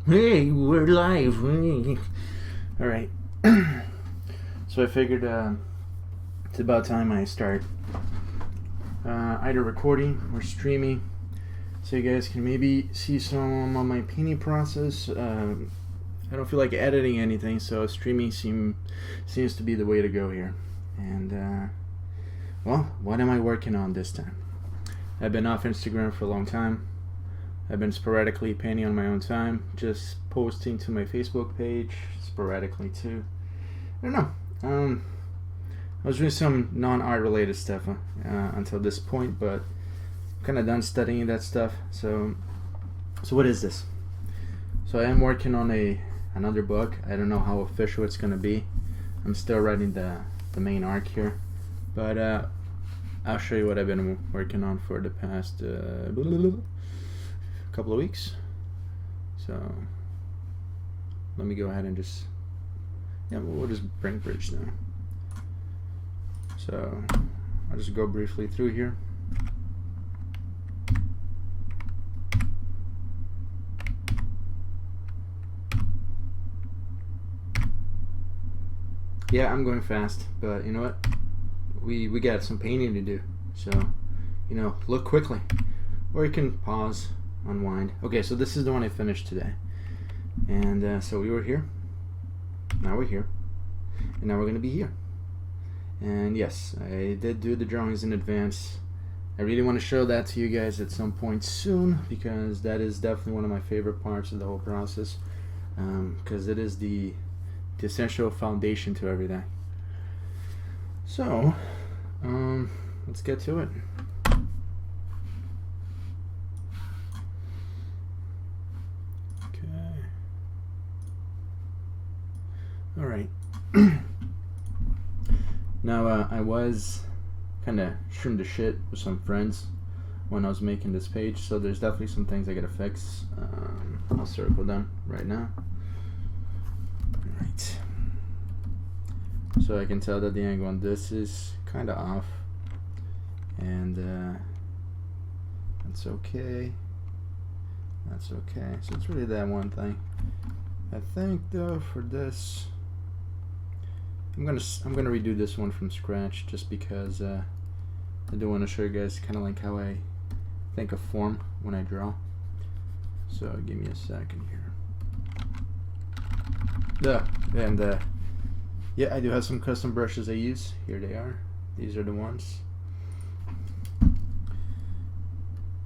Hey, we're live. All right. So I figured it's about time I start either recording or streaming, so you guys can maybe see some of my painting process. I don't feel like editing anything, so streaming seems to be the way to go here. And well, what am I working on this time? I've been off Instagram for a long time. I've been sporadically painting on my own time, just posting to my Facebook page sporadically too. I don't know. I was doing some non-art related stuff until this point, but I'm kind of done studying that stuff. So what is this? So I am working on another book. I don't know how official it's gonna be. I'm still writing the main arc here, but I'll show you what I've been working on for the past couple of weeks. So let me go ahead and we'll just bring bridge now. So I'll just go briefly through here. Yeah, I'm going fast, but you know what? We got some painting to do. So, look quickly. Or you can pause, unwind. Okay, so this is the one I finished today. And so we were here. Now we're here. And now we're going to be here. And yes, I did do the drawings in advance. I really want to show that to you guys at some point soon, because that is definitely one of my favorite parts of the whole process. Because it is the essential foundation to everything. So, let's get to it. Okay. All right. Now, I was kind of shooting the shit with some friends when I was making this page, so there's definitely some things I gotta fix. I'll circle them right now. Alright. So I can tell that the angle on this is kind of off, and that's okay. That's okay. So it's really that one thing. I think though for this, I'm gonna redo this one from scratch, just because I do want to show you guys kind of like how I think of form when I draw. So give me a second here. Yeah, and yeah, I do have some custom brushes I use. Here they are. These are the ones.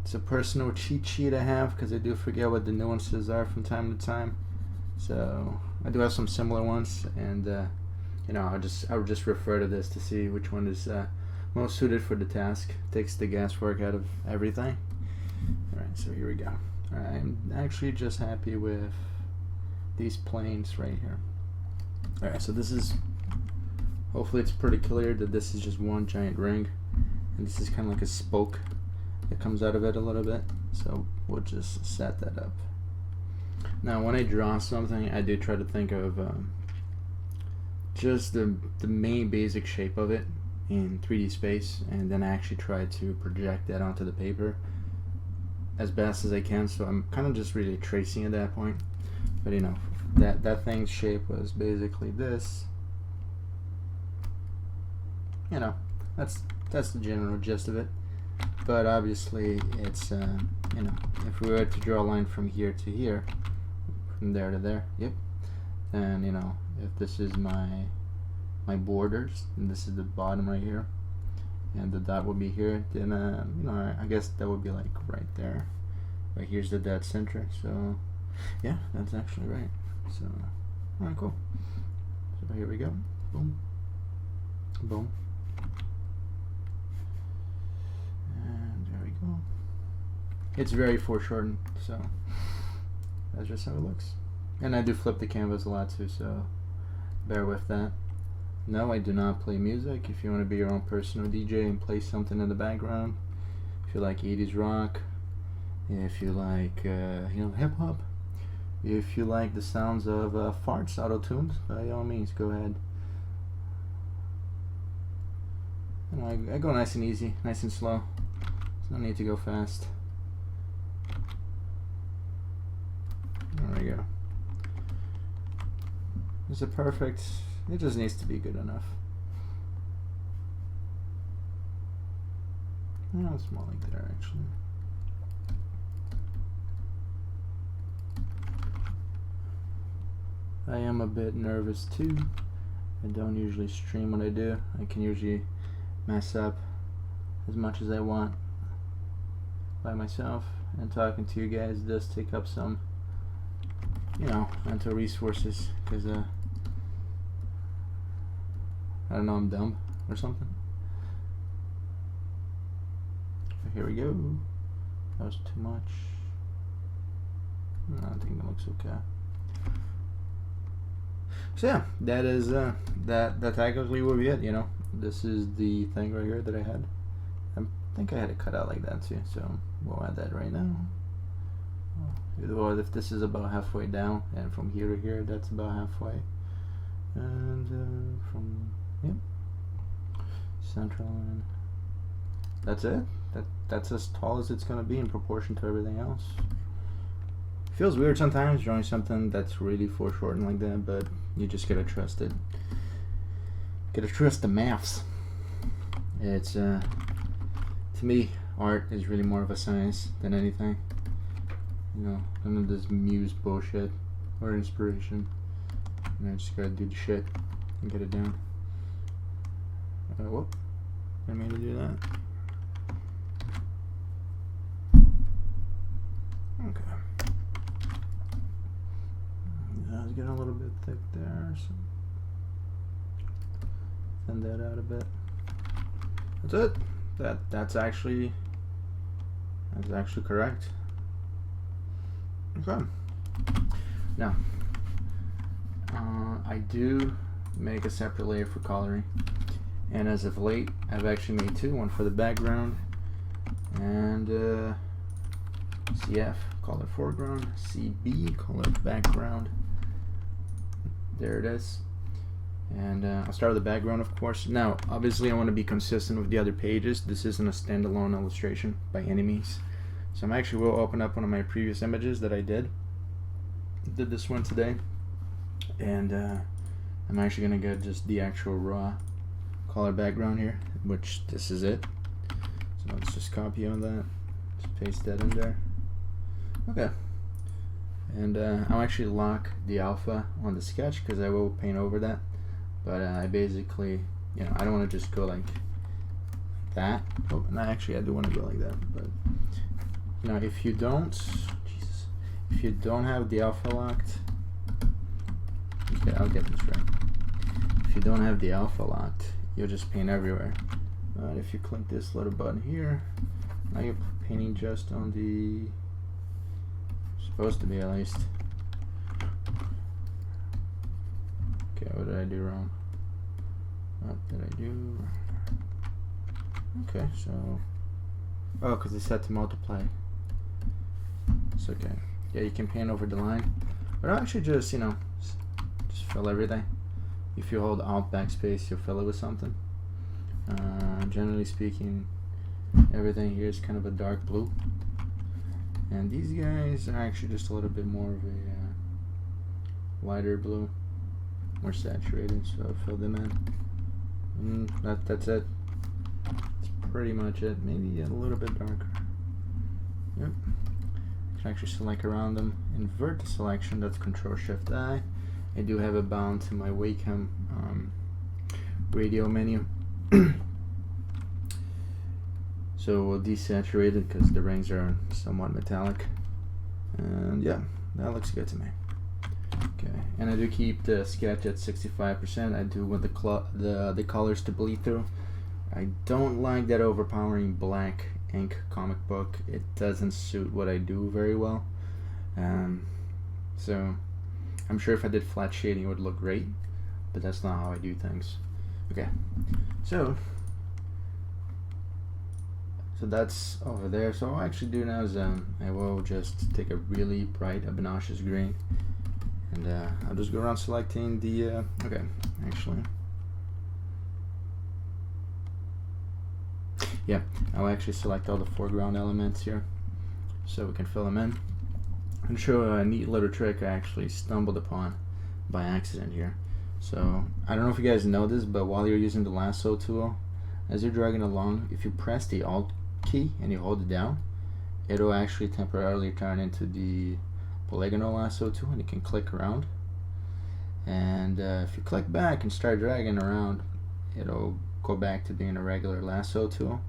It's a personal cheat sheet I have, because I do forget what the nuances are from time to time. So I do have some similar ones, and I would just refer to this to see which one is most suited for the task. Takes the guesswork out of everything. Alright, so here we go. I'm actually just happy with these planes right here. Alright, so this is, hopefully it's pretty clear that this is just one giant ring, and this is kind of like a spoke that comes out of it a little bit. So we'll just set that up. Now when I draw something, I do try to think of just the main basic shape of it in 3D space, and then I actually try to project that onto the paper as best as I can. So I'm kind of just really tracing at that point. But that thing's shape was basically this. That's the general gist of it. But obviously it's if we were to draw a line from here to here, from there to there, yep, then if this is my borders, and this is the bottom right here, and the dot would be here, then I guess that would be like right there. Right here's the dead center. So yeah, that's actually right. So alright, cool. So here we go. Boom, boom, and there we go. It's very foreshortened, so that's just how it looks. And I do flip the canvas a lot too, so bear with that. No, I do not play music. If you want to be your own personal DJ and play something in the background, if you like 80s rock, if you like hip hop, if you like the sounds of farts auto-tuned, by all means go ahead. I go nice and easy, nice and slow. There's no need to go fast. There we go. Is it perfect? It just needs to be good enough. No, it's more like there actually. I am a bit nervous too. I don't usually stream when I do. I can usually mess up as much as I want by myself, and talking to you guys does take up some, you know, mental resources, because I don't know, I'm dumb or something. Here we go. That was too much. No, I think that looks okay. So yeah, that is that technically will be it. You know, this is the thing right here that I had. I think I had it cut out like that too. So we'll add that right now. Well, if this is about halfway down, and from here to here, that's about halfway. And from central line. That's it. That's as tall as it's gonna be in proportion to everything else. Feels weird sometimes drawing something that's really foreshortened like that, but you just gotta trust it. Gotta trust the maths. It's to me, art is really more of a science than anything. You know, none of this muse bullshit or inspiration. And I just gotta do the shit and get it done. Whoop! I didn't mean to do that. Okay. I was getting a little bit thick there, so thin that out a bit. That's it. That's actually correct. Okay. Now, I do make a separate layer for coloring, and as of late, I've actually made two: one for the background and CF color foreground, CB color background. There it is. And I'll start with the background, of course. Now, obviously, I want to be consistent with the other pages. This isn't a standalone illustration by any means. So I actually will open up one of my previous images that I did this one today, and I'm actually gonna get just the actual raw color background here, which this is it. So let's just copy on that, just paste that in there. Okay, and I'll actually lock the alpha on the sketch because I will paint over that, but I basically, you know, I don't want to just go like that. Oh, no, actually I do want to go like that, but you know, if you don't have the alpha locked, okay, I'll get this right. If you don't have the alpha locked, you'll just paint everywhere. But if you click this little button here, now you're painting just on the, supposed to be at least. Okay, what did I do wrong? What did I do? Okay, so, oh, because it's set to multiply. It's okay. Yeah, you can paint over the line, but I'll actually just, you know, just fill everything. If you hold Alt backspace, you'll fill it with something. Generally speaking, everything here is kind of a dark blue, and these guys are actually just a little bit more of a lighter blue, more saturated, so I'll fill them in. That's it. That's pretty much it. Maybe a little bit darker. Yep. I can actually select around them. Invert the selection. That's Control-Shift-I. I do have it bound to my Wacom radio menu. So we'll desaturate it because the rings are somewhat metallic. And yeah, that looks good to me. Okay, and I do keep the sketch at 65%. I do want the colors to bleed through. I don't like that overpowering black ink comic book. It doesn't suit what I do very well. So I'm sure if I did flat shading it would look great, but that's not how I do things. Okay, so that's over there. So what I'll actually do now is I will just take a really bright obnoxious green, and I'll just go around selecting the okay, actually, yeah, I'll actually select all the foreground elements here so we can fill them in. And show a neat little trick I actually stumbled upon by accident here. So I don't know if you guys know this, but while you're using the lasso tool, as you're dragging along, if you press the Alt key and you hold it down, it'll actually temporarily turn into the polygonal lasso tool, and you can click around. And if you click back and start dragging around, it'll go back to being a regular lasso tool.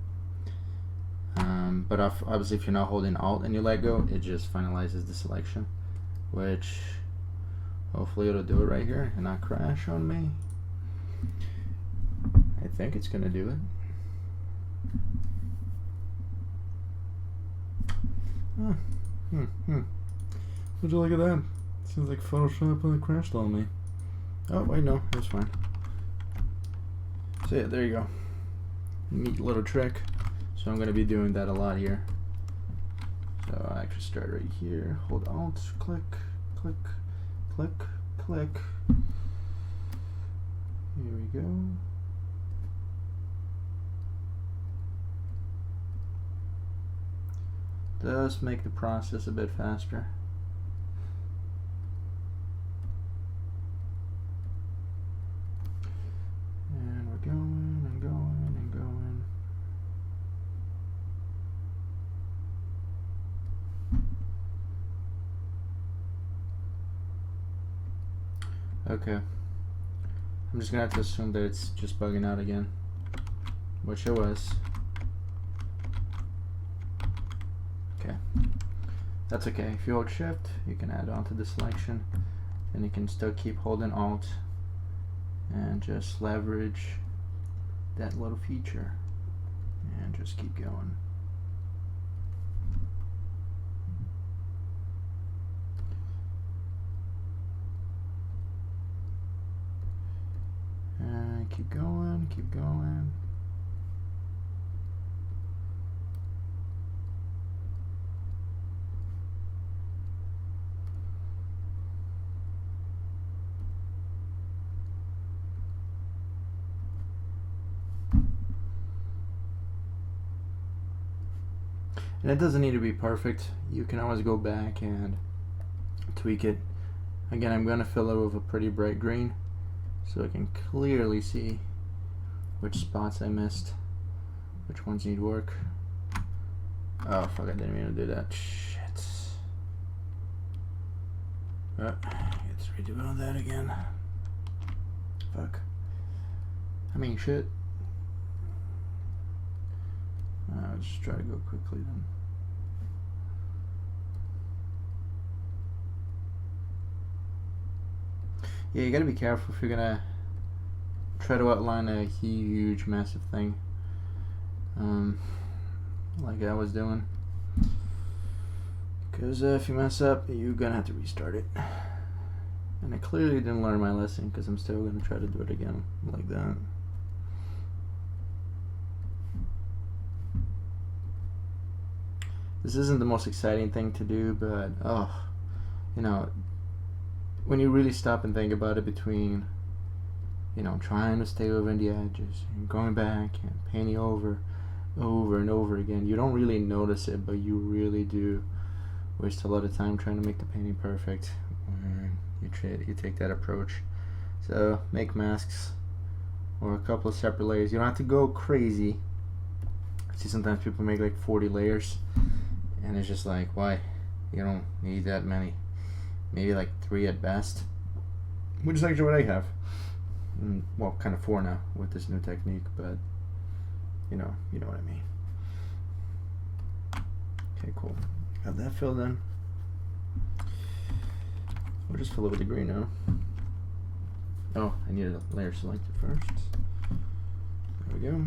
But obviously if you're not holding Alt and you let go, it just finalizes the selection, which hopefully it'll do it right here and not crash on me. I think it's gonna do it. Would you look at that? Seems like Photoshop crashed on me. Oh wait, no, it's fine. So yeah, there you go. Neat little trick. So I'm going to be doing that a lot here. So I actually start right here, hold Alt, click, click, click, click. Here we go. Does make the process a bit faster. And we're going and going and going. Okay. I'm just gonna have to assume that it's just bugging out again, which it was. Okay. That's okay. If you hold Shift, you can add on to the selection, and you can still keep holding Alt and just leverage that little feature and just keep going. And keep going, keep going. And it doesn't need to be perfect. You can always go back and tweak it. Again, I'm going to fill it with a pretty bright green so I can clearly see which spots I missed, which ones need work. Oh fuck, I didn't mean to do that. Shit. Let's redo that again. Fuck. I mean shit. I'll just try to go quickly then. Yeah, you gotta be careful if you're gonna try to outline a huge, massive thing, like I was doing. Because if you mess up, you're gonna have to restart it. And I clearly didn't learn my lesson because I'm still gonna try to do it again like that. This isn't the most exciting thing to do, but you know, when you really stop and think about it, between, you know, trying to stay within the edges and going back and painting over and over again, you don't really notice it, but you really do waste a lot of time trying to make the painting perfect when you take that approach. So make masks or a couple of separate layers. You don't have to go crazy. I see sometimes people make like 40 layers, and it's just like, why? You don't need that many. Maybe like 3 at best, which is actually what I have. Well, kind of 4 now with this new technique, but you know what I mean. Okay, cool. Got that filled in. We'll just fill it with the green now. Oh, I needed a layer selected first. There we go.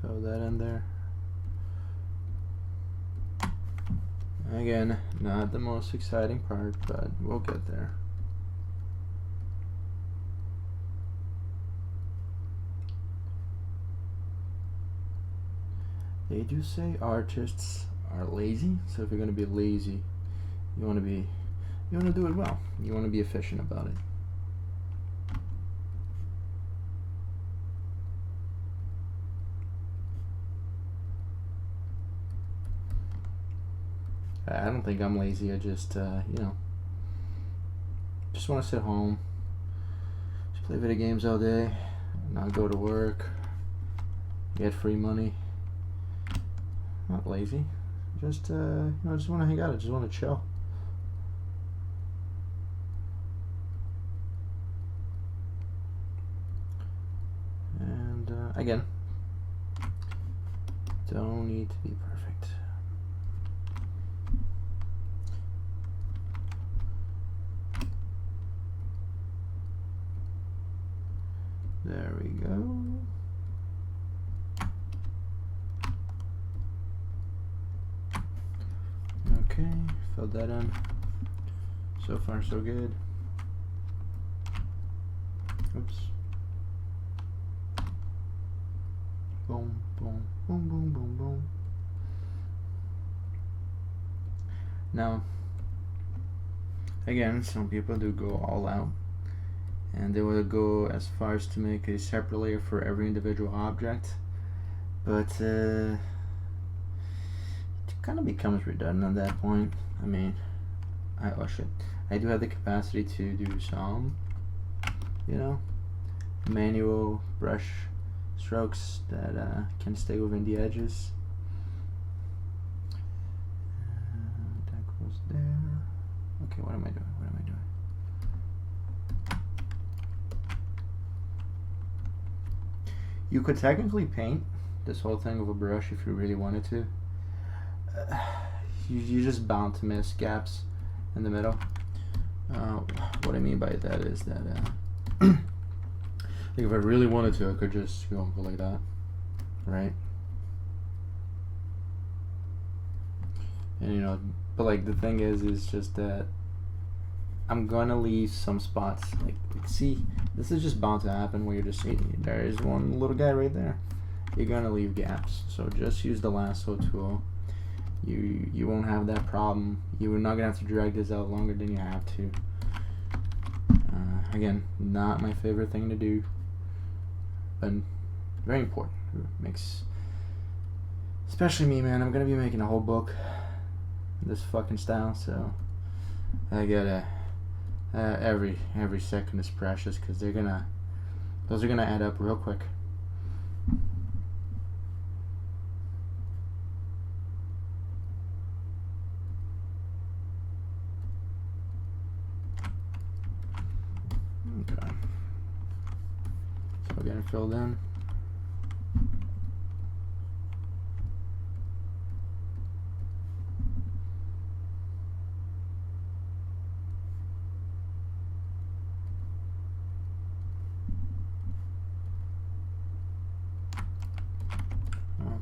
Throw that in there. Again, not the most exciting part, but we'll get there. They do say artists are lazy, so if you're going to be lazy, you want to do it well. You want to be efficient about it. I don't think I'm lazy. I just, you know, just want to sit home, just play video games all day, not go to work, get free money. Not lazy. Just, you know, I just want to hang out. I just want to chill. And, again, don't need to be perfect. There we go. Okay, filled that in. So far, so good. Oops. Boom, boom, boom, boom, boom, boom. Now, again, some people do go all out, and they will go as far as to make a separate layer for every individual object, but it kind of becomes redundant at that point. I mean, I do have the capacity to do some, you know, manual brush strokes that can stay within the edges. That goes there. Okay, what am I doing? You could technically paint this whole thing with a brush if you really wanted to. You're just bound to miss gaps in the middle. What I mean by that is that like if I really wanted to, I could just go like that, right? And you know, but like the thing is just that I'm gonna leave some spots. Like see, this is just bound to happen where you're just seeing there is one little guy right there. You're gonna leave gaps, so just use the lasso tool. You won't have that problem. You're not gonna have to drag this out longer than you have to. Again, not my favorite thing to do, but very important. It makes, especially me, man. I'm gonna be making a whole book in this fucking style, so I gotta every second is precious because those are gonna add up real quick. Okay, so we're getting filled in.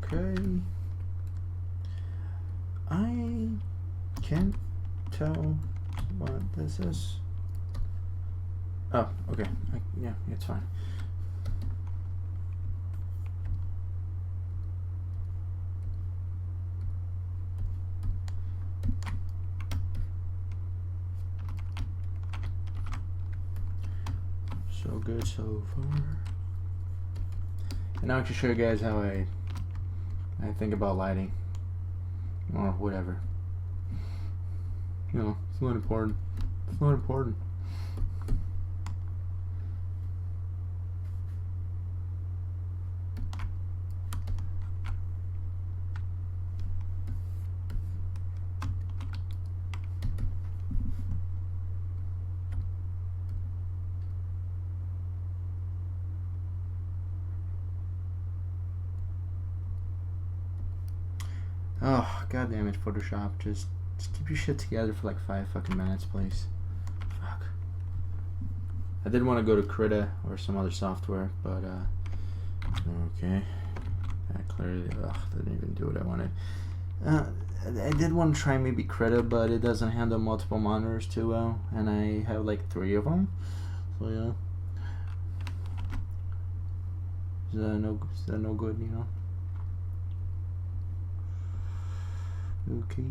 Okay, I can't tell what this is. Oh, okay. Yeah, it's fine. So good so far. And now I can show you guys how I think about lighting or whatever. You know, it's not important. It's not important. Oh, god damn it, Photoshop. Just keep your shit together for like 5 fucking minutes, please. Fuck. I did want to go to Krita or some other software, but, okay. That clearly, didn't even do what I wanted. I did want to try maybe Krita, but it doesn't handle multiple monitors too well, and I have like 3 of them. So, yeah. Is that no good, you know? Okay.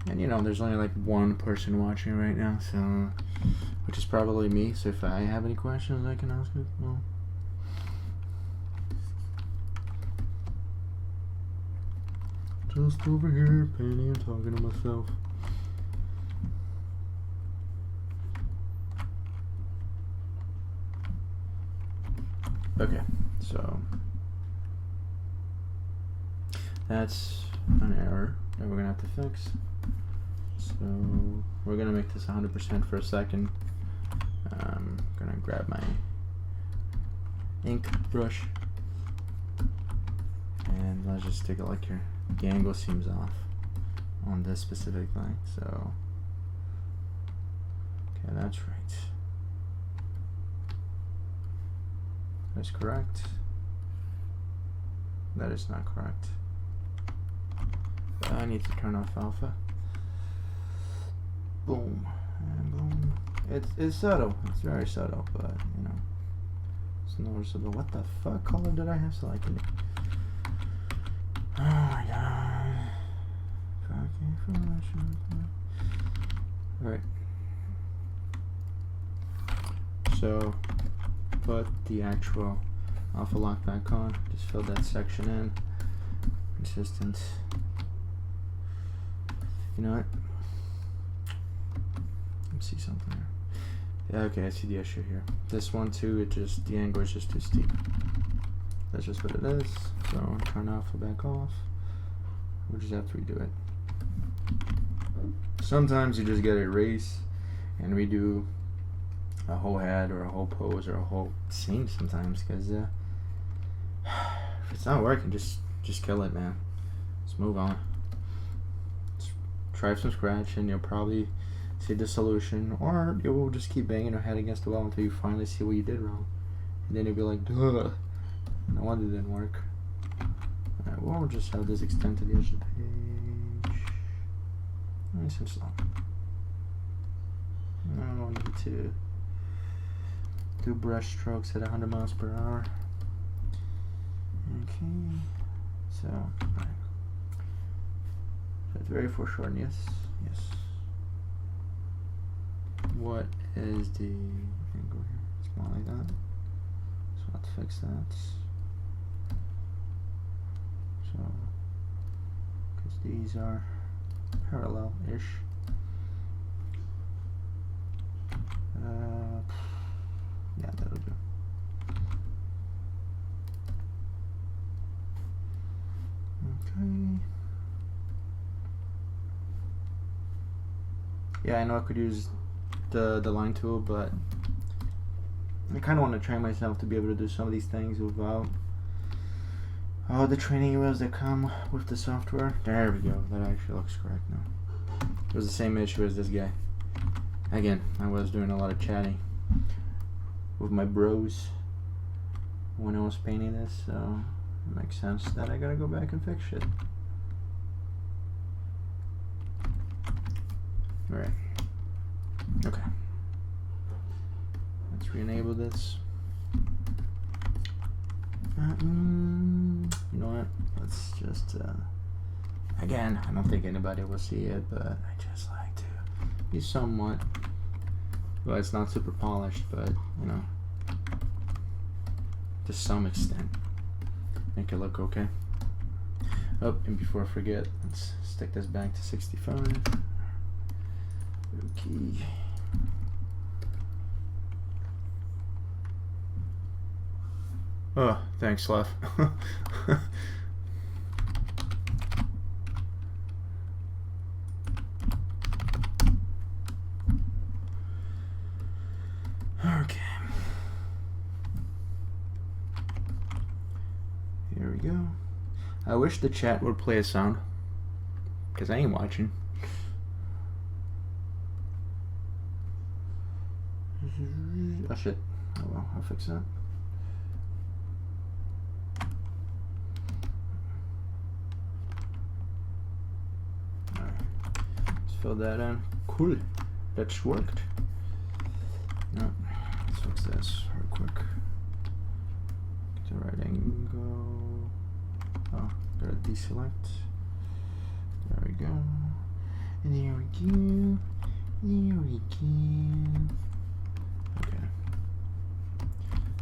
And you know, there's only like one person watching right now, so which is probably me. So if I have any questions, I can ask it. Well, just over here painting and talking to myself. Okay, so that's an error that we're gonna have to fix. So we're gonna make this 100% for a second. I'm gonna grab my ink brush and let's just take a look here. The angle seems off on this specific thing, so okay, that's right. That's correct. That is not correct. I need to turn off alpha. Boom and boom. It's subtle. It's very subtle, but you know, it's noticeable. What the fuck color did I have selected? Oh my god. Alright. So put the actual alpha lock back on. Just fill that section in. Consistent. You know what? Let's see something here. Yeah, okay, I see the issue here. This one too, the angle is just too steep. That's just what it is. So turn alpha back off. We'll just have to redo it. Sometimes you just gotta erase and redo a whole head or a whole pose or a whole scene sometimes, because if it's not working, just kill it, man. Let's move on. Let's try from scratch and you'll probably see the solution, or you will just keep banging your head against the wall until you finally see what you did wrong, and then you'll be like, duh, no wonder it didn't work. Alright, we'll just have this extend to the edge of the page, nice and slow. Now we need to do brush strokes at 100 miles per hour. Okay, so right. That's very foreshortened. Yes, yes. What is the angle here? It's more like that. So let's fix that. So, because these are parallel-ish. Yeah, that'll do. Okay. Yeah, I know I could use the line tool, but I kind of want to train myself to be able to do some of these things without all the training wheels that come with the software. There we go. That actually looks correct now. It was the same issue as this guy. Again, I was doing a lot of chatting with my bros when I was painting this, so it makes sense that I gotta go back and fix shit. Alright. Okay. Let's re-enable this. You know what? Let's just, again, I don't think anybody will see it, but I just like to be somewhat, well, it's not super polished, but, you know, to some extent, make it look okay. Oh, and before I forget, let's stick this back to 65. Okay. Oh, thanks, Lev. Okay. Here we go. I wish the chat would play a sound, because I ain't watching. Oh shit. Oh well, I'll fix that. Alright. Let's fill that in. Cool. That's worked. No. Let's fix this real quick. Get the right angle. Oh, gotta deselect. There we go. And there we go. There we go.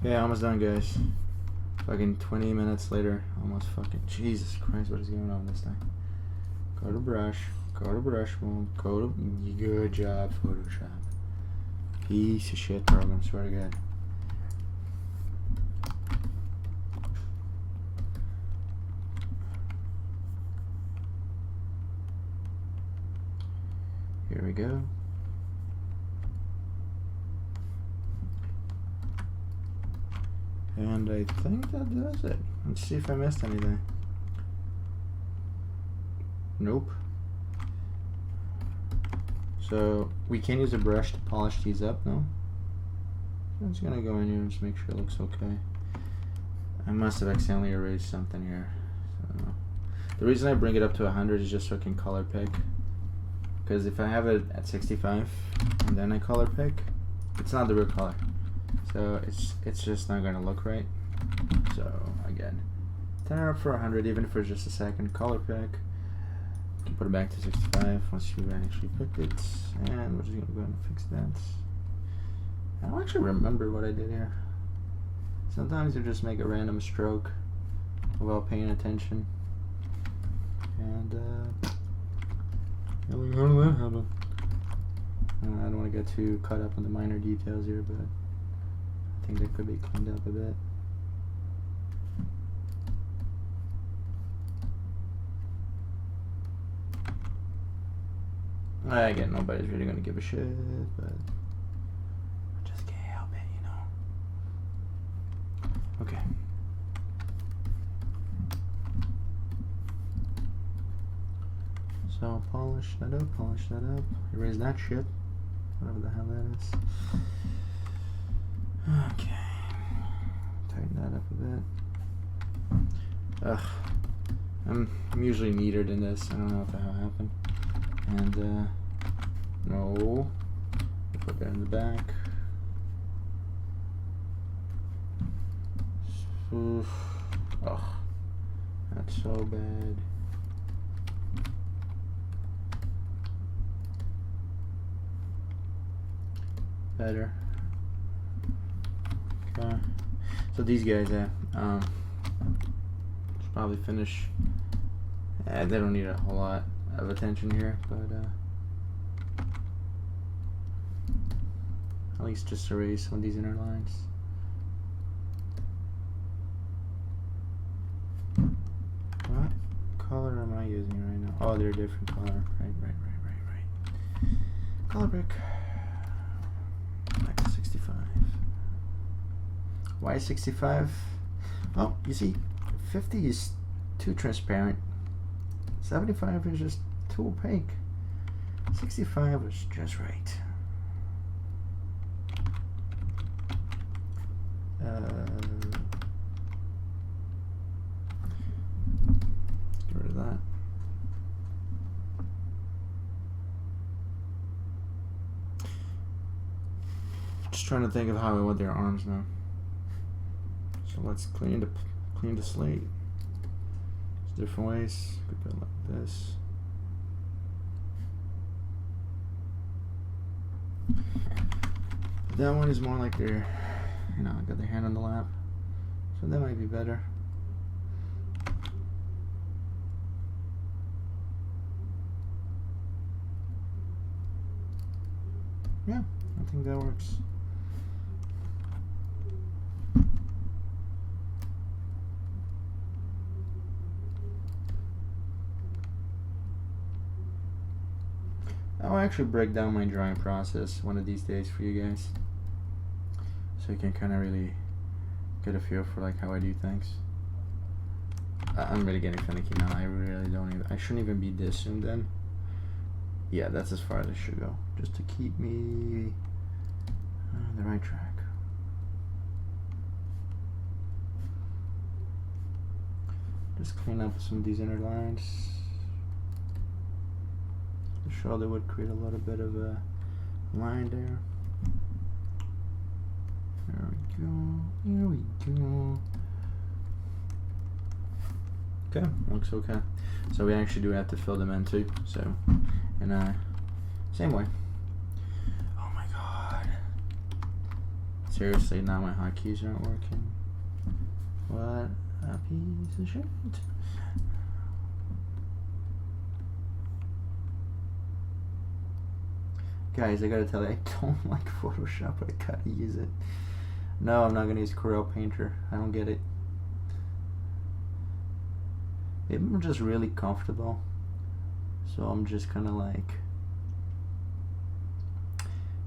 Yeah, almost done, guys. Fucking 20 minutes later. Almost fucking... Jesus Christ, what is going on this thing? Go to brush. Go to brush mode. Go to... Good job, Photoshop. Piece of shit program, swear to God. Here we go. And I think that does it. Let's see if I missed anything. Nope. So we can use a brush to polish these up, no? I'm just gonna go in here and just make sure it looks okay. I must have accidentally erased something here. So the reason I bring it up to 100 is just so I can color pick. Because if I have it at 65 and then I color pick, it's not the real color. So it's just not gonna look right. So again, turn it up for 100, even if it's just a second. Color pick. You can put it back to 65 once you actually picked it. And we're just gonna go ahead and fix that. I don't actually remember what I did here. Sometimes you just make a random stroke without paying attention. And how did that happen? I don't want to get too caught up on the minor details here, but I think they could be cleaned up a bit. Again, nobody's really gonna give a shit, but I just can't help it, you know. Okay. So polish that up, erase that shit, whatever the hell that is. Okay, tighten that up a bit. Ugh, I'm usually neater than this. I don't know what the hell happened. And no, put that in the back. Oof. Ugh, that's so bad. Better. Okay. So these guys, should probably finish. They don't need a whole lot of attention here, but at least just erase some of these inner lines. What color am I using right now? Oh, they're a different color. Right. Color pick. Back to 65. Why 65? Well, you see, 50 is too transparent. 75 is just too opaque. 65 was just right. Get rid of that. Just trying to think of how I want their arms now. So let's clean the slate. There's different ways. Could put it like this. That one is more like they're, got their hand on the lap. So that might be better. Yeah, I think that works. I'll actually break down my drawing process one of these days for you guys, so you can kind of really get a feel for like how I do things. I'm really getting finicky now. I really don't even. I shouldn't even be this zoomed in. Yeah, that's as far as I should go, just to keep me on the right track. Just clean up some of these inner lines. The shoulder would create a little bit of a line there. There we go. There we go. Okay, looks okay. So we actually do have to fill them in too. So, and same way. Oh my god. Seriously, now my hotkeys aren't working. What a piece of shit. Guys, I gotta tell you, I don't like Photoshop, but I gotta use it. No, I'm not gonna use Corel Painter. I don't get it. Maybe I'm just really comfortable. So I'm just kinda like,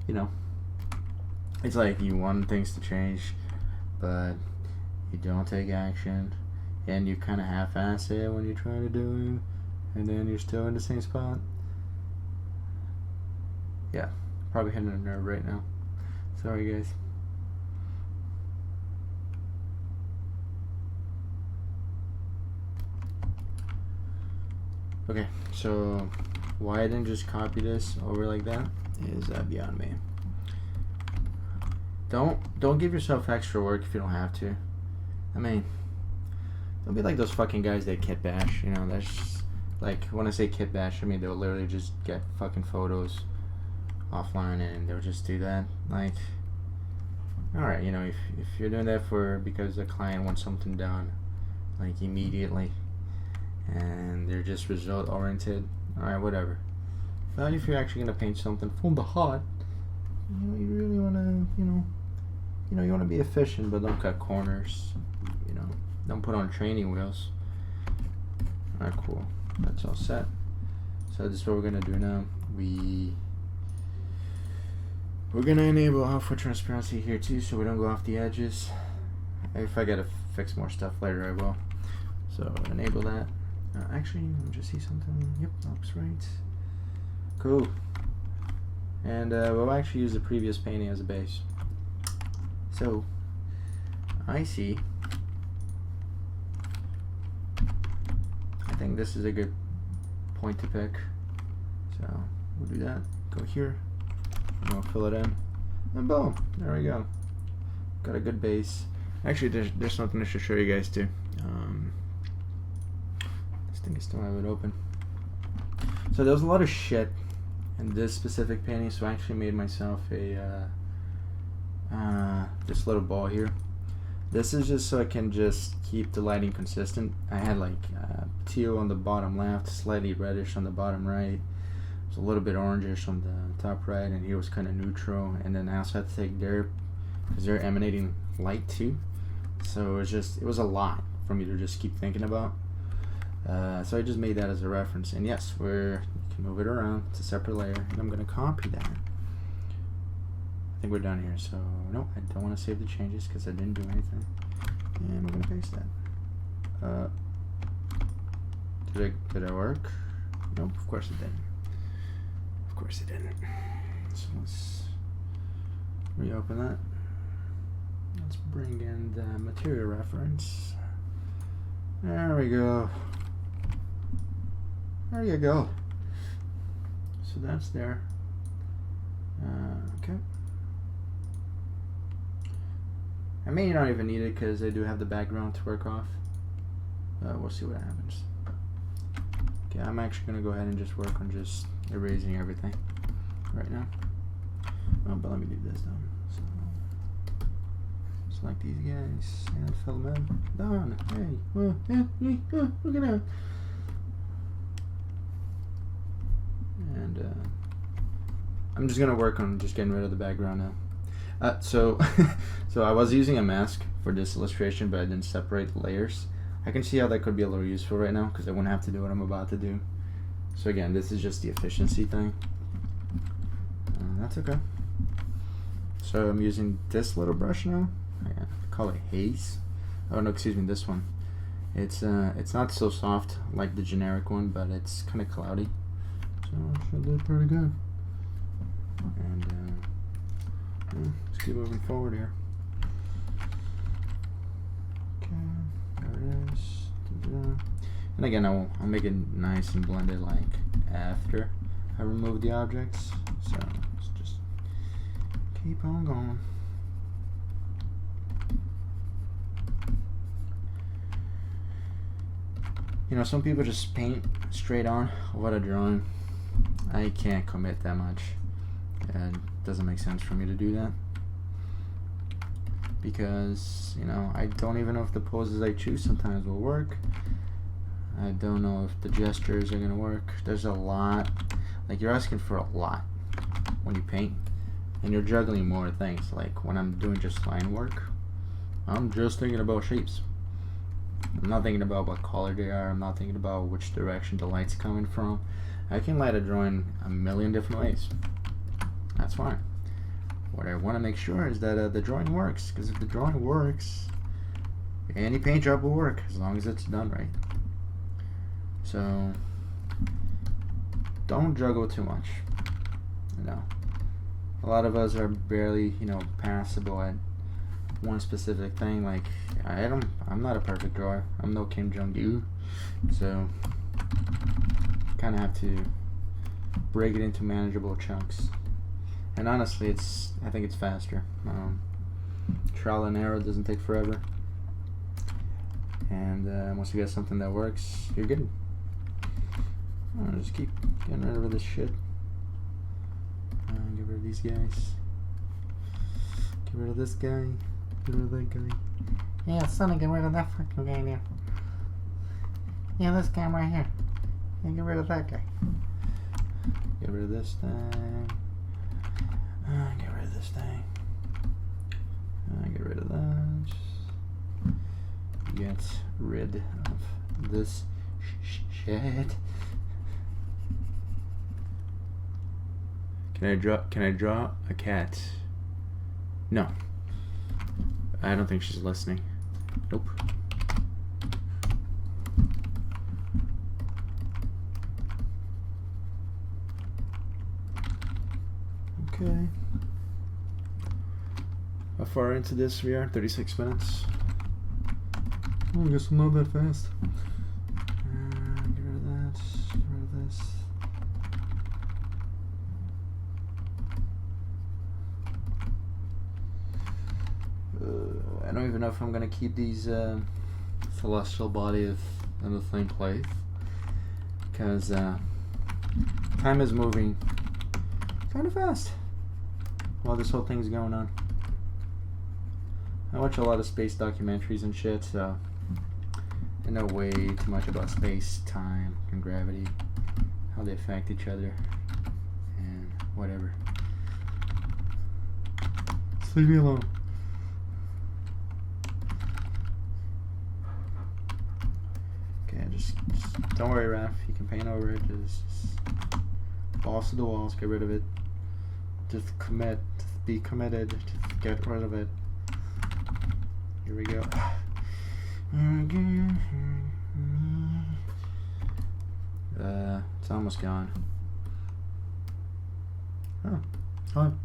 you know, it's like you want things to change, but you don't take action, and you kind of half-ass it when you're trying to do it, and then you're still in the same spot. Yeah, probably hitting a nerve right now. Sorry, guys. Okay, so why I didn't just copy this over like that is beyond me. Don't give yourself extra work if you don't have to. I mean, don't be like those fucking guys that kit bash. You know, that's just, like, when I say kit bash, I mean they'll literally just get fucking photos offline and they'll just do that. Like, all right, you know, if you're doing that because the client wants something done, like immediately, and they're just result oriented, all right, whatever. But if you're actually gonna paint something from the heart, you know, you really wanna, you wanna be efficient, but don't cut corners. You know, don't put on training wheels. All right, cool. That's all set. So this is what we're gonna do now. We're gonna enable alpha transparency here too, so we don't go off the edges. If I gotta fix more stuff later, I will. So enable that. Actually, let me just see something. Yep, looks right. Cool. And we'll actually use the previous painting as a base. So I see. I think this is a good point to pick. So we'll do that. Go here. And we'll fill it in. And boom. There we go. Got a good base. Actually, there's something I should show you guys too. This thing is still have it open. So there was a lot of shit in this specific painting, so I actually made myself a this little ball here. This is just so I can just keep the lighting consistent. I had like teal on the bottom left, slightly reddish on the bottom right. It was a little bit orangish on the top right, and here was kind of neutral. And then I also had to take their, because they're emanating light too. So it was a lot for me to just keep thinking about. So I just made that as a reference. And yes, you can move it around. It's a separate layer, and I'm gonna copy that. I think we're done here. So no, I don't want to save the changes because I didn't do anything. And we're gonna paste that. Did it work? Nope, of course it didn't. Of course it didn't. So let's reopen that. Let's bring in the material reference. There we go. There you go. So that's there. Okay. I may not even need it because I do have the background to work off. We'll see what happens. Okay, I'm actually going to go ahead and just work on just erasing everything right now. But let me do this though. So, select these guys and fill them in. Done. Hey, look at that. And I'm just gonna work on just getting rid of the background now. So I was using a mask for this illustration, but I didn't separate the layers. I can see how that could be a little useful right now because I wouldn't have to do what I'm about to do. So again, this is just the efficiency thing. That's okay. So I'm using this little brush now. I call it Haze. Oh no, excuse me, this one. It's not so soft like the generic one, but it's kind of cloudy. So it should look pretty good. And let's keep moving forward here. Okay, there it is. And again, I'll make it nice and blended like after I remove the objects. So let's just keep on going. You know, some people just paint straight on what a drawing. I can't commit that much. It doesn't make sense for me to do that. because, you know, I don't even know if the poses I choose sometimes will work. I don't know if the gestures are gonna work. There's a lot, like, you're asking for a lot when you paint, and you're juggling more things. Like when I'm doing just line work, I'm just thinking about shapes. I'm not thinking about what color they are. I'm not thinking about which direction the light's coming from. I can light a drawing a million different ways. That's fine. What I want to make sure is that the drawing works, because if the drawing works, any paint job will work as long as it's done right. So don't juggle too much. You know, a lot of us are barely, you know, passable at one specific thing. Like I'm not a perfect drawer. I'm no Kim Jong-il, so kind of have to break it into manageable chunks. And honestly, I think it's faster. Trial and error doesn't take forever. And once you get something that works, you're good. I'll just keep getting rid of this shit. Get rid of these guys. Get rid of this guy. Get rid of that guy. Yeah, Sonny, get rid of that fucking guy there. Yeah, this guy right here. Yeah, get rid of that guy. Get rid of this thing. Get rid of this thing. Get rid of that. Get rid of this shit. Can I draw a cat? No. I don't think she's listening. Nope. Okay. How far into this we are? 36 minutes. Oh, I guess I'm not that fast. Get rid of that. Get rid of this. I don't even know if I'm gonna keep these celestial body of the flame plate, because time is moving kind of fast while this whole thing's going on. I watch a lot of space documentaries and shit, so I know way too much about space, time, and gravity, how they affect each other, and whatever. Just leave me alone. Okay, just don't worry, Raph. You can paint over it. Just balls to the walls. Get rid of it. Just commit. Just be committed. Just get rid of it. Here we go. It's almost gone. Oh, fine.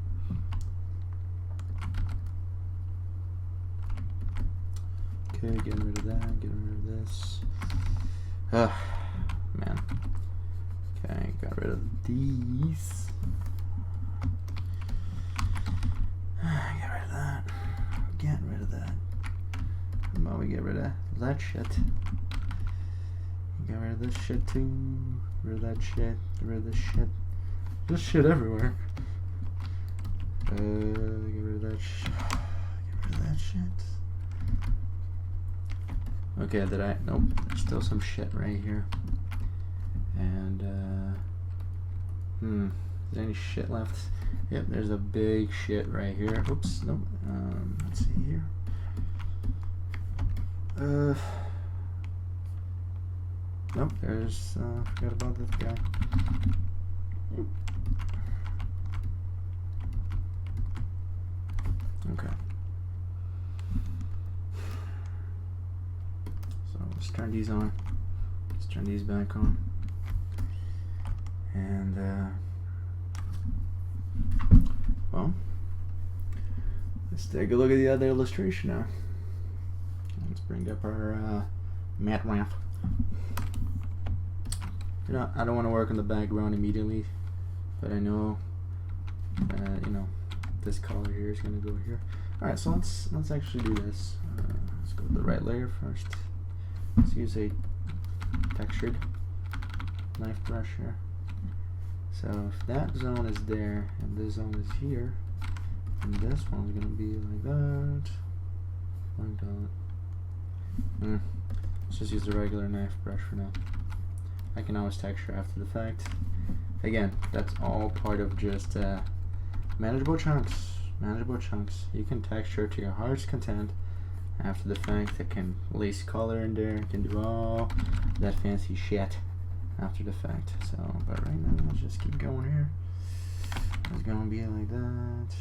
Okay, getting rid of that, getting rid of this. Man. Okay, got rid of these. Get rid of that. Get rid of that. How about we get rid of that shit? Get rid of this shit too. Get rid of that shit. Get rid of this shit. There's shit everywhere. Get rid of that shit. Get rid of that shit. Okay, nope, there's still some shit right here. And, is there any shit left? Yep, there's a big shit right here. Oops, nope. Let's see here. Nope, there's, forgot about this guy. Okay. Let's turn these on. Let's turn these back on. And, well, let's take a look at the other illustration now. Let's bring up our matte ramp. You know, I don't want to work on the background immediately, but I know, you know, this color here is going to go here. All right, so let's actually do this. Let's go to the right layer first. Let's use a textured knife brush here. So if that zone is there and this zone is here, and this one's gonna be like that. Point on. Let's just use the regular knife brush for now. I can always texture after the fact. Again, that's all part of just manageable chunks. Manageable chunks. You can texture to your heart's content after the fact. It can lace color in there. It can do all that fancy shit after the fact. So, but right now, let's just keep going here. It's gonna be like that.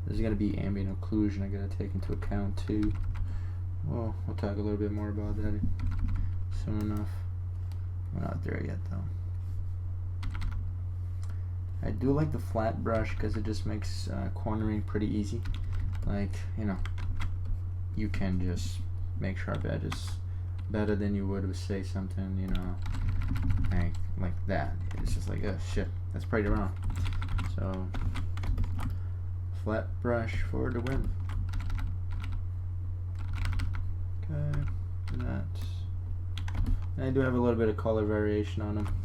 There's gonna be ambient occlusion I gotta take into account too. Well, we'll talk a little bit more about that soon enough. We're not there yet though. I do like the flat brush because it just makes cornering pretty easy. Like, you know, you can just make sharp edges better than you would with, say, something, you know, like that. It's just like, oh shit, that's pretty wrong. So, flat brush for the win. Okay, do that. And I do have a little bit of color variation on them.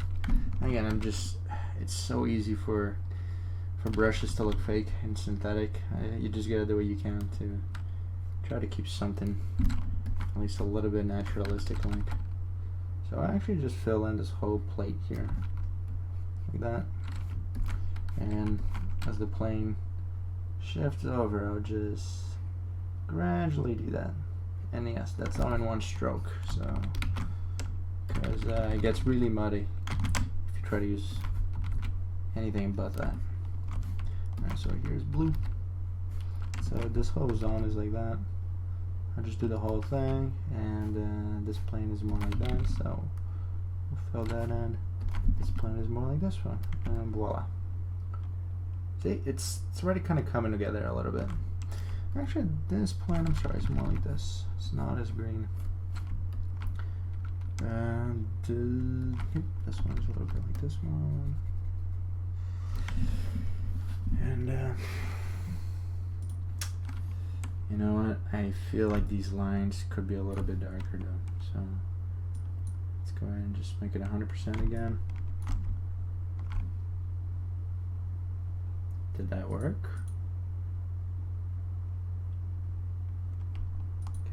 Again, it's so easy for brushes to look fake and synthetic. You just gotta do what you can to try to keep something at least a little bit naturalistic like. So I actually just fill in this whole plate here like that, and as the plane shifts over, I'll just gradually do that. And yes, that's all in one stroke, so because it gets really muddy if you try to use anything but that. Alright, so here's blue. So this whole zone is like that. I'll just do the whole thing, and this plane is more like that, so we'll fill that in. This plane is more like this one, and voila. See, it's already kind of coming together a little bit. Actually, this plane, I'm sorry, it's more like this. It's not as green. And yep, this one is a little bit like this one. And you know what? I feel like these lines could be a little bit darker though. So let's go ahead and just make it 100% again. Did that work?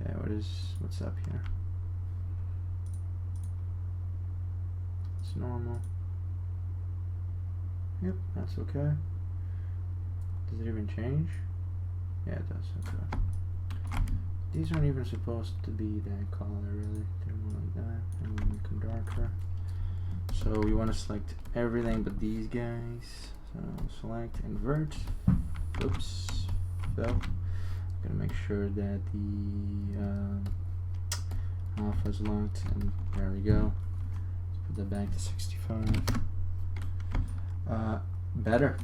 Okay, what's up here? It's normal. Yep, that's okay. Does it even change? Yeah, it does. Okay. These aren't even supposed to be that color, really. They're more like that, and we make them darker. So we want to select everything but these guys. So select, invert. Oops, fill. Gonna make sure that the alpha is locked, and there we go. Let's put that back to 65. Better.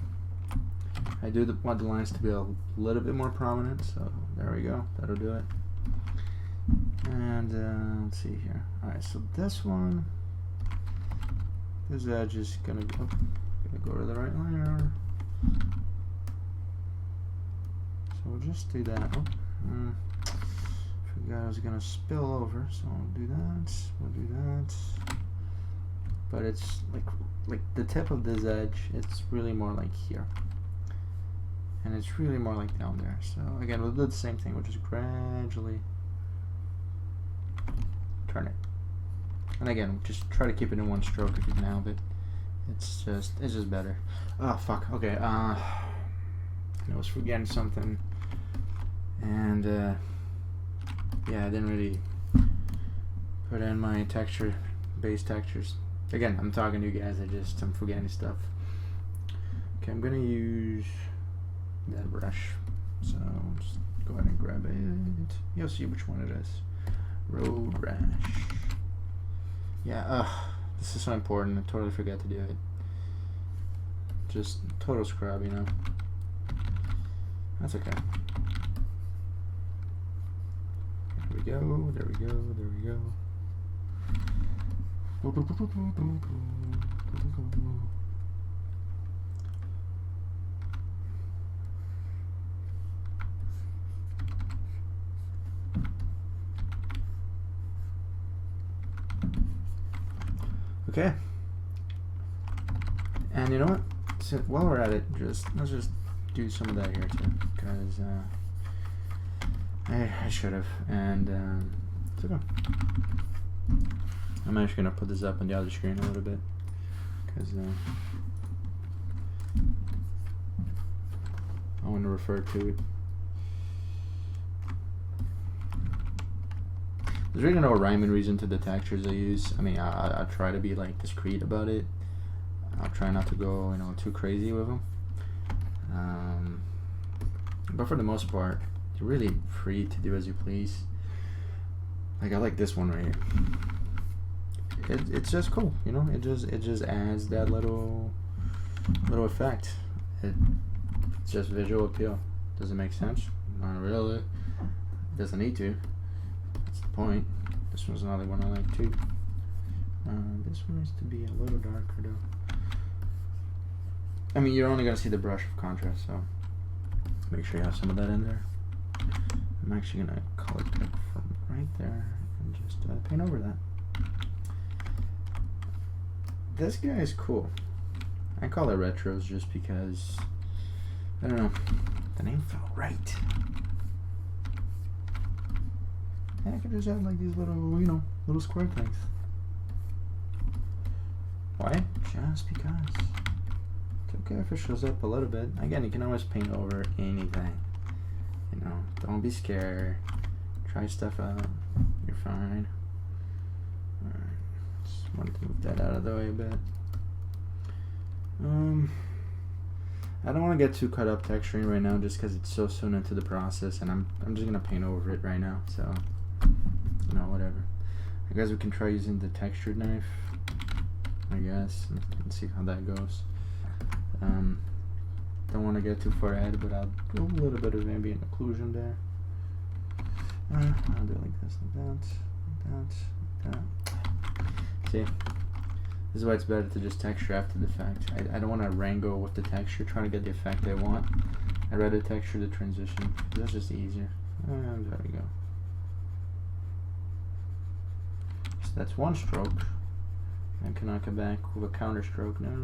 I do want the lines to be a little bit more prominent, so there we go. That'll do it. And let's see here. All right, so this one, this edge is gonna go to the right layer. So we'll just do that. Oh, forgot I was gonna spill over, so I'll do that. We'll do that. But it's like the tip of this edge, it's really more like here. And it's really more like down there. So again, we'll do the same thing. We'll just gradually turn it. And again, just try to keep it in one stroke if you can help it. It's just better. Oh fuck. Okay. I was forgetting something. And yeah, I didn't really put in my base textures. Again, I'm talking to you guys. I'm forgetting stuff. Okay, I'm gonna use that brush. So just go ahead and grab it. You'll see which one it is. Road Rash. Yeah, this is so important. I totally forgot to do it. Just total scrub, you know. That's okay. There we go, there we go, there we go. Okay. And you know what? So while we're at it, let's just do some of that here too, because I should have, and it's okay. I'm actually gonna put this up on the other screen a little bit, because I want to refer to it. There's really no rhyme and reason to the textures I use. I mean, I try to be like discreet about it. I'll try not to go, too crazy with them. But for the most part, you're really free to do as you please. Like I like this one right here. It's just cool, It just adds that little effect. It's just visual appeal. Does it make sense? Not really. It doesn't need to. That's the point. This one's another one I like too. This one needs to be a little darker though. I mean, you're only gonna see the brush of contrast, so make sure you have some of that in there. I'm actually gonna color pick from right there and just paint over that. This guy is cool. I call it retros just because, I don't know, the name felt right. And I could just add like these little, little square things. Why? Just because. It's okay if it shows up a little bit. Again, you can always paint over anything. Don't be scared. Try stuff out. You're fine. Alright. Just wanted to move that out of the way a bit. I don't want to get too caught up texturing right now just because it's so soon into the process, and I'm just gonna paint over it right now, so whatever. I guess we can try using the textured knife, I guess, and see how that goes. Don't want to get too far ahead, but I'll do a little bit of ambient occlusion there. I'll do it like this, like that. See, this is why it's better to just texture after the fact. I don't want to wrangle with the texture, trying to get the effect I want. I'd rather texture the transition. That's just easier. And there we go. So that's one stroke. I can knock it back with a counter stroke now.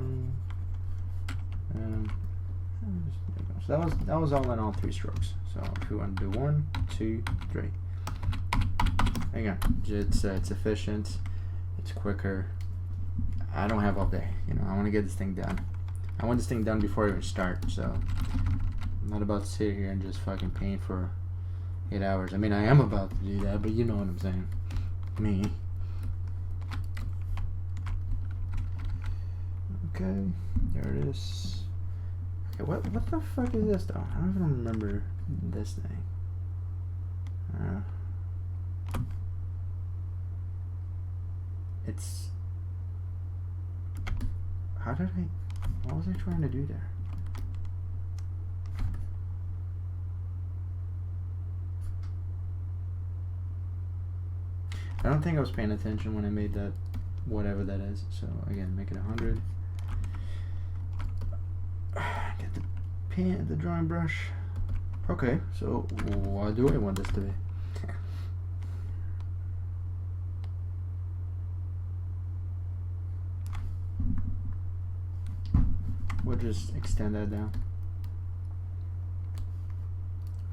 So that was all in all 3 strokes. So if you want to do 1, 2, 3. Again, it's efficient. It's quicker. I don't have all day. I want to get this thing done. I want this thing done before I even start. So I'm not about to sit here and just fucking paint for 8 hours. I mean, I am about to do that, but you know what I'm saying. Me. Okay, there it is. Okay, what the fuck is this though? I don't even remember this thing. It's... what was I trying to do there? I don't think I was paying attention when I made that, whatever that is. So again, make it 100. Get the drawing brush. Okay, so what do I want this to be? We'll just extend that down.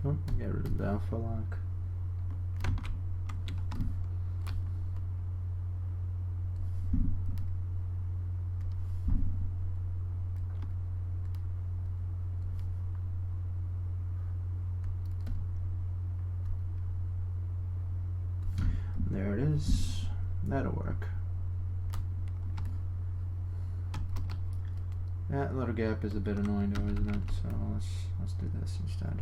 Oh, get rid of the alpha lock. There it is. That'll work. That little gap is a bit annoying though, isn't it? So let's do this instead.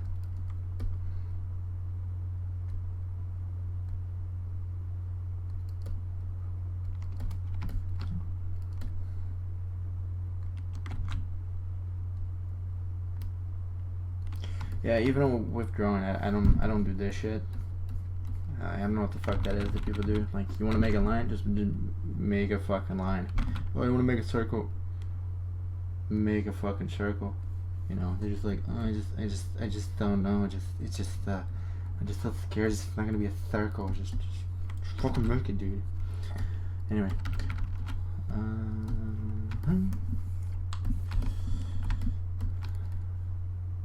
Yeah, even with drawing, I don't do this shit. I don't know what the fuck that is that people do. Like, you want to make a line, just make a fucking line. Oh, you want to make a circle, make a fucking circle. They're just like, oh, I just don't know. I just feel scared. It's not gonna be a circle. Just fucking make it, dude. Anyway,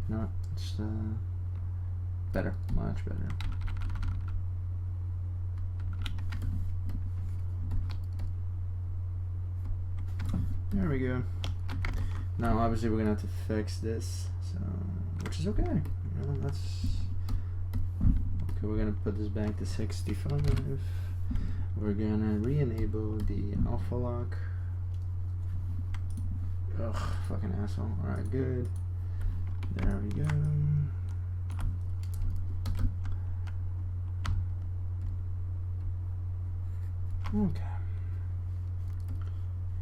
no, it's better, much much better. There we go. Now obviously we're gonna have to fix this, so which is okay. You know, that's okay. We're gonna put this back to 65. We're gonna re-enable the alpha lock. Ugh, fucking asshole. Alright, good. There we go. Okay.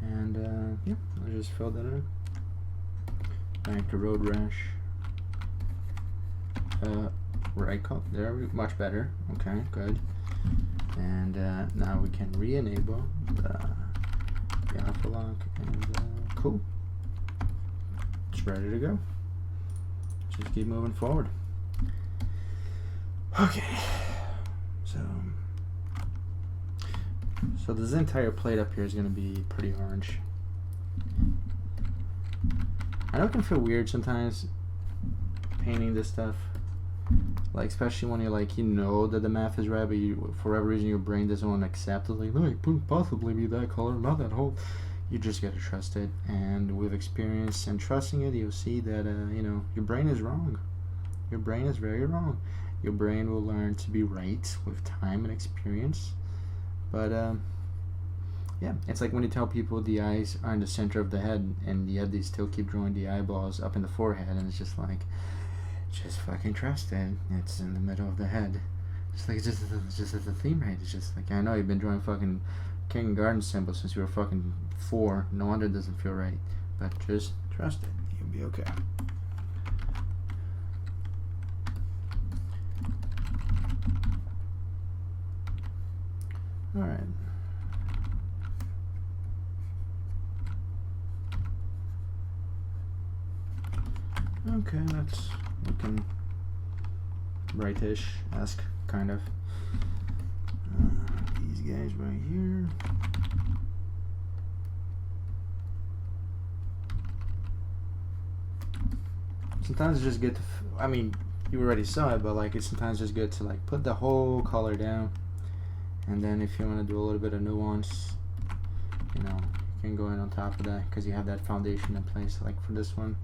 And yeah, I'll just fill that in. Back to road rash. Right click. There, much better. Okay, good. And now we can re-enable the alpha lock, and cool. It's ready to go. Just keep moving forward. Okay. So this entire plate up here is going to be pretty orange. I know it can feel weird sometimes painting this stuff, like especially when you're like, you know that the math is right, but you, for whatever reason your brain doesn't want to accept it. Like, no, it couldn't possibly be that color, not that whole. You just gotta trust it, and with experience and trusting it, you'll see that you know, your brain is wrong. Your brain is very wrong. Your brain will learn to be right with time and experience. But yeah, it's like when you tell people the eyes are in the center of the head, and yet they still keep drawing the eyeballs up in the forehead, and it's just like, just fucking trust it. It's in the middle of the head. It's like, it's just as a theme, right? It's just like, I know you've been drawing fucking kindergarten symbols since you were fucking 4. No wonder it doesn't feel right. But just trust it. You'll be okay. All right. Okay, that's looking rightish-esque, kind of. These guys right here. Sometimes it's just good to, I mean, you already saw it, but like it's sometimes just good to like put the whole color down, and then if you want to do a little bit of nuance, you know, you can go in on top of that because you have that foundation in place. Like for this one,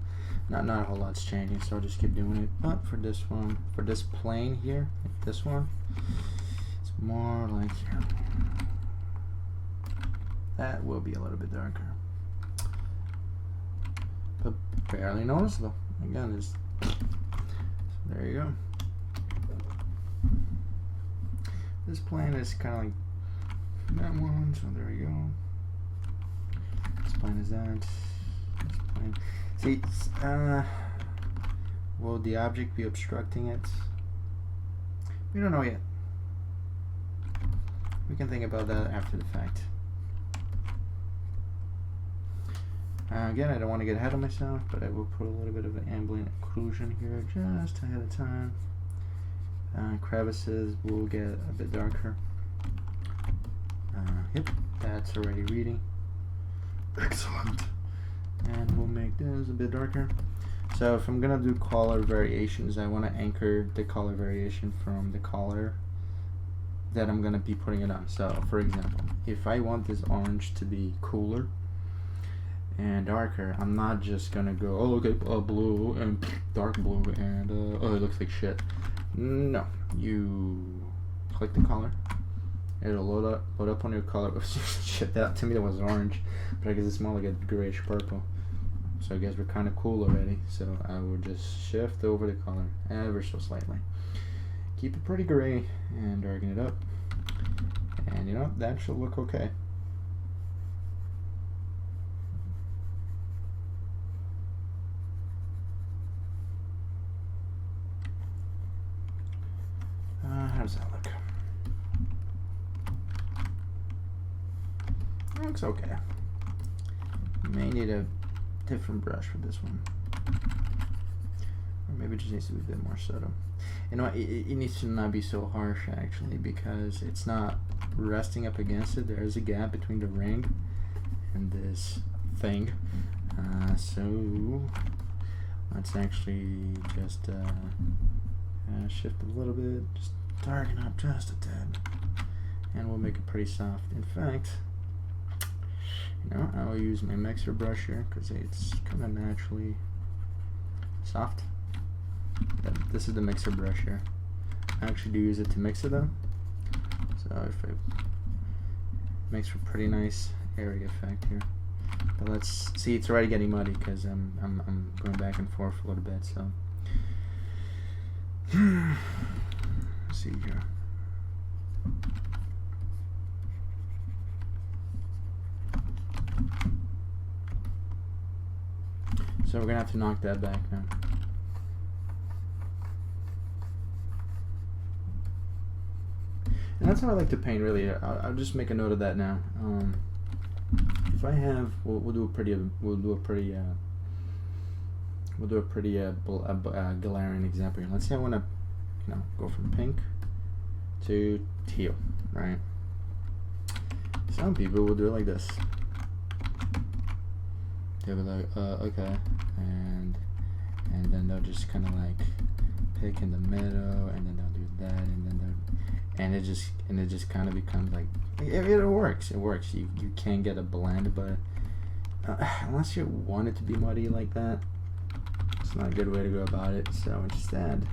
not a whole lot's changing, so I'll just keep doing it. But for this one, for this plane here, like this one, it's more like here. That will be a little bit darker, but barely noticeable. Again, there's, so there you go. This plane is kind of like that one, so there we go. This plane is that. This plane. See, will the object be obstructing it? We don't know yet. We can think about that after the fact. Again, I don't want to get ahead of myself, but I will put a little bit of an ambient occlusion here just ahead of time. Crevices will get a bit darker. Yep, that's already reading. Excellent. And we'll make this a bit darker. So if I'm gonna do color variations, I want to anchor the color variation from the color that I'm gonna be putting it on. So for example, if I want this orange to be cooler and darker, I'm not just gonna go, oh okay, blue and dark blue and oh it looks like shit. No, you click the color, it'll load up on your color. Shit, that to me that was orange, but I guess it's more like a grayish purple. So I guess we're kind of cool already. So I will just shift over the color ever so slightly, keep it pretty gray and darken it up, and you know that should look okay. How does that look? It looks okay. May need a different brush for this one, or maybe it just needs to be a bit more subtle. You know what? It needs to not be so harsh actually, because it's not resting up against it. There is a gap between the ring and this thing. So let's actually just shift a little bit, just darken up just a tad, and we'll make it pretty soft. In fact, you know, I'll use my mixer brush here because it's kind of naturally soft. This is the mixer brush here. I actually do use it to mix it though, so if it makes for a pretty nice area effect here. But let's see, it's already getting muddy because I'm going back and forth a little bit. So let's see here. So we're gonna have to knock that back now. And that's how I like to paint, really. I'll just make a note of that now. If I have, we'll do a pretty glaring example here. Let's say I want to, you know, go from pink to teal, right? Some people will do it like this. They'll be like, okay, and then they'll just kind of like pick in the middle, and then they'll do that, and then it just kind of becomes like it works. It works. You can get a blend, but unless you want it to be muddy like that, it's not a good way to go about it. So instead,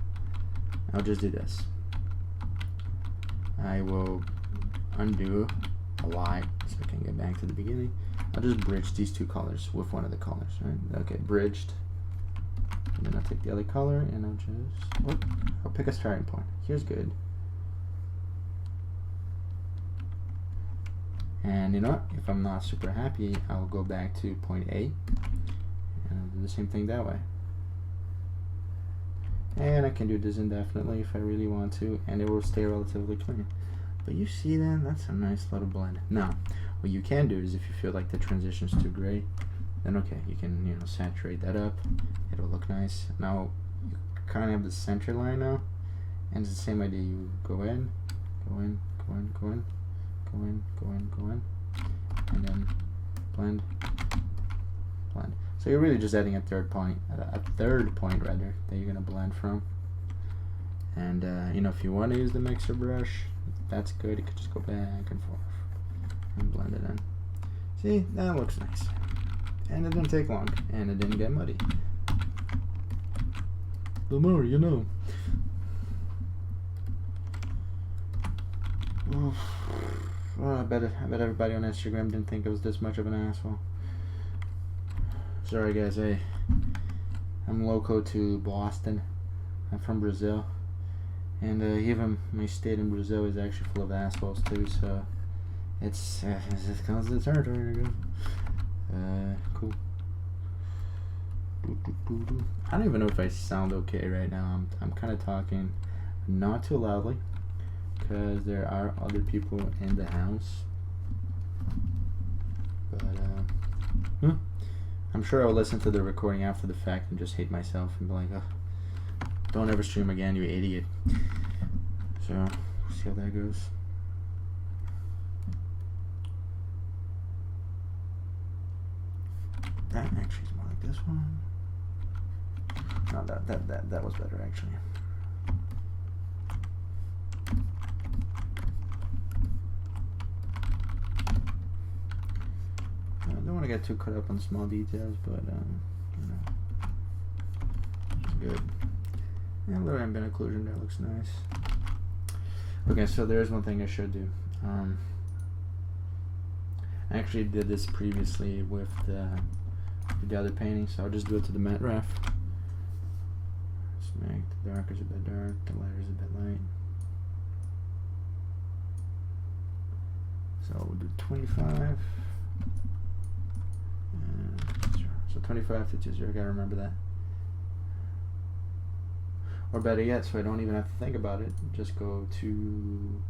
I'll just do this. I will undo a line so I can get back to the beginning. I'll just bridge these two colors with one of the colors, right? Okay, bridged. And then I'll take the other color and I'll pick a starting point. Here's good. And you know what? If I'm not super happy, I'll go back to point A and I'll do the same thing that way. And I can do this indefinitely if I really want to, and it will stay relatively clean. But you see then, that's a nice little blend. Now, what you can do is if you feel like the transition's too gray, then okay, you can, you know, saturate that up. It'll look nice. Now, you kind of have the center line now, and it's the same idea. You go in, go in, go in, go in, go in, go in, go in, and then blend, blend. So you're really just adding a third point rather, that you're gonna blend from. And you know, if you want to use the mixer brush, that's good. You could just go back and forth and blend it in. See, that looks nice, and it didn't take long, and it didn't get muddy. The more you know. Well, I bet everybody on Instagram didn't think I was this much of an asshole. Sorry guys, I'm local to Boston. I'm from Brazil, and even my state in Brazil is actually full of assholes too. So it's comes to the territory again. Cool. I don't even know if I sound okay right now. I'm kind of talking not too loudly because there are other people in the house. But I'm sure I'll listen to the recording after the fact and just hate myself and be like, oh, don't ever stream again, you idiot. So, we'll see how that goes. That actually is more like this one. No, that was better actually. I don't want to get too caught up on small details, but you know, it's good. And a little ambient occlusion there looks nice. Okay, so there's one thing I should do. I actually did this previously with the other painting, so I'll just do it to the matte ref. Just make the darkers a bit dark, the lighters a bit light. So we'll do 25. So 25 to 20, I gotta remember that. Or better yet, so I don't even have to think about it, just go to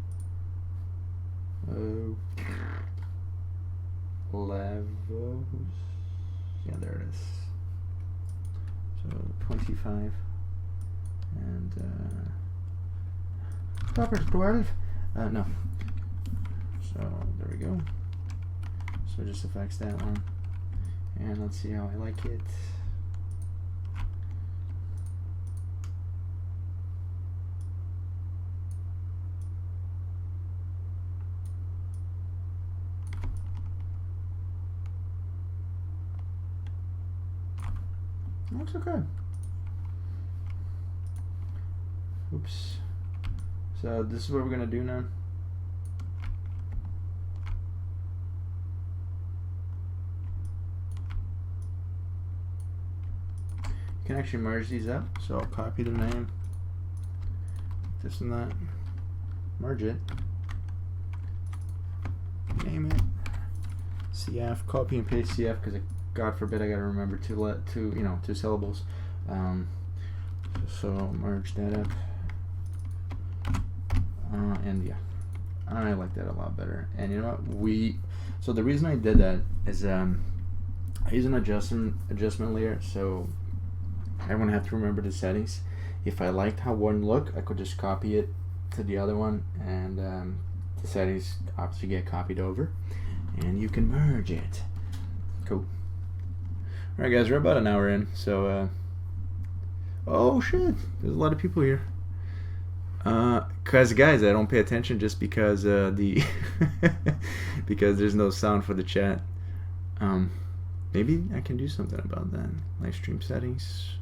levels. Yeah, there it is. So 25 and proper 12. No. So there we go. So it just affects that one. And let's see how I like it. Looks okay. Oops. So this is what we're gonna do now. You can actually merge these up. So I'll copy the name, this and that, merge it, name it, CF, copy and paste CF because God forbid I gotta remember two syllables. So merge that up. And yeah, I like that a lot better. And you know what? So the reason I did that is I use an adjustment layer, so I wouldn't have to remember the settings. If I liked how one looked, I could just copy it to the other one, and the settings obviously get copied over, and you can merge it. Cool. All right, guys, we're about an hour in, so oh shit, there's a lot of people here. Cause guys, I don't pay attention just because because there's no sound for the chat. Maybe I can do something about that. Live stream settings,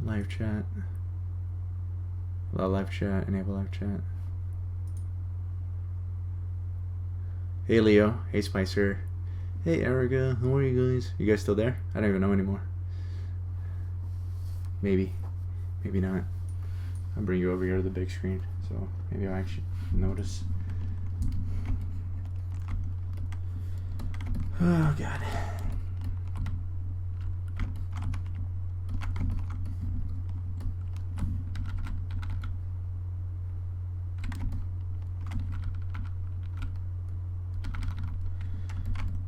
live chat, allow live chat, enable live chat. Hey Leo, hey Spicer, hey Erica, how are you guys? You guys still there? I don't even know anymore. Maybe not. I'll bring you over here to the big screen, so maybe I'll actually notice. Oh God.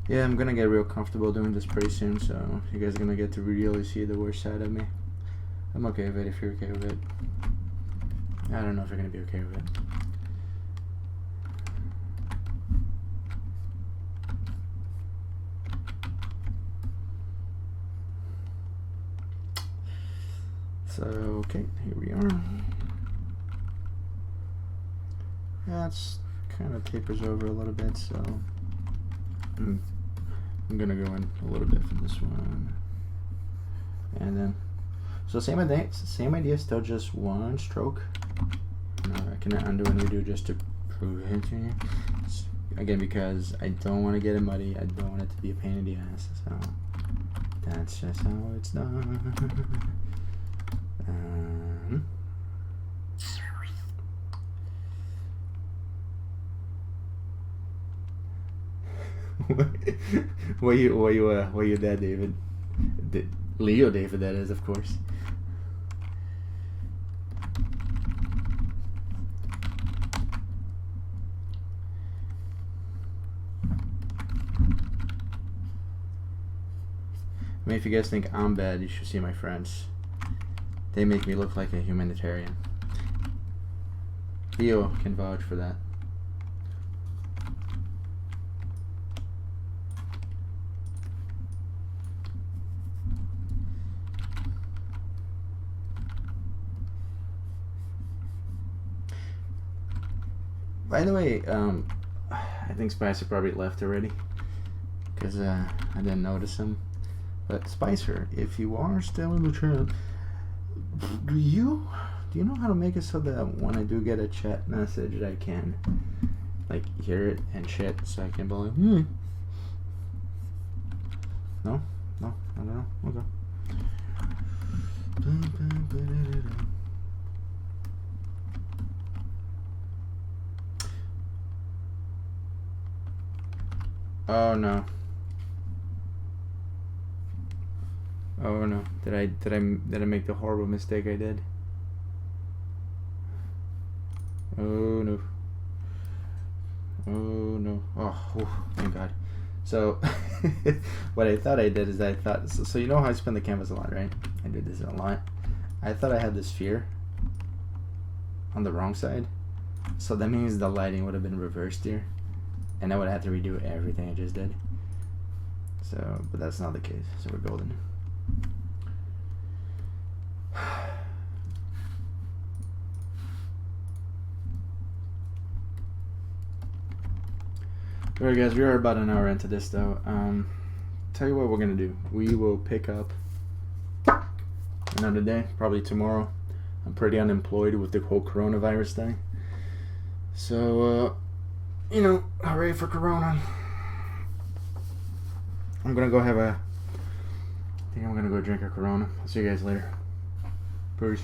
Yeah, I'm gonna get real comfortable doing this pretty soon, so you guys are gonna get to really see the worst side of me. I'm okay with it if you're okay with it. I don't know if you're gonna be okay with it. So, okay, here we are. That's kind of tapers over a little bit, so I'm gonna go in a little bit for this one. And then, so same idea, still just one stroke. I can undo and redo just to prove it to you. Again, because I don't want to get it muddy. I don't want it to be a pain in the ass. So that's just how it's done. Why you that, David? Leo David, that is, of course. I mean, if you guys think I'm bad, you should see my friends. They make me look like a humanitarian. Leo can vouch for that. By the way, I think Spicer probably left already because I didn't notice him. But Spicer, if you are still in the chat, do you know how to make it so that when I do get a chat message, I can like hear it and shit, so I can be like, No, I don't know. Okay. Oh no. Oh no. Did I make the horrible mistake I did? Oh no. Oh no. Oh, thank God. So what I thought I did is so you know how I spin the canvas a lot, right? I did this a lot. I thought I had the sphere on the wrong side. So that means the lighting would have been reversed here. And I would have to redo everything I just did. So, but that's not the case. So we're golden. Alright guys, we are about an hour into this though. Tell you what we're gonna do. We will pick up Not today, probably tomorrow. I'm pretty unemployed with the whole coronavirus thing. So, hooray for Corona. I'm gonna go I think I'm gonna go drink a Corona. I'll see you guys later. Peace.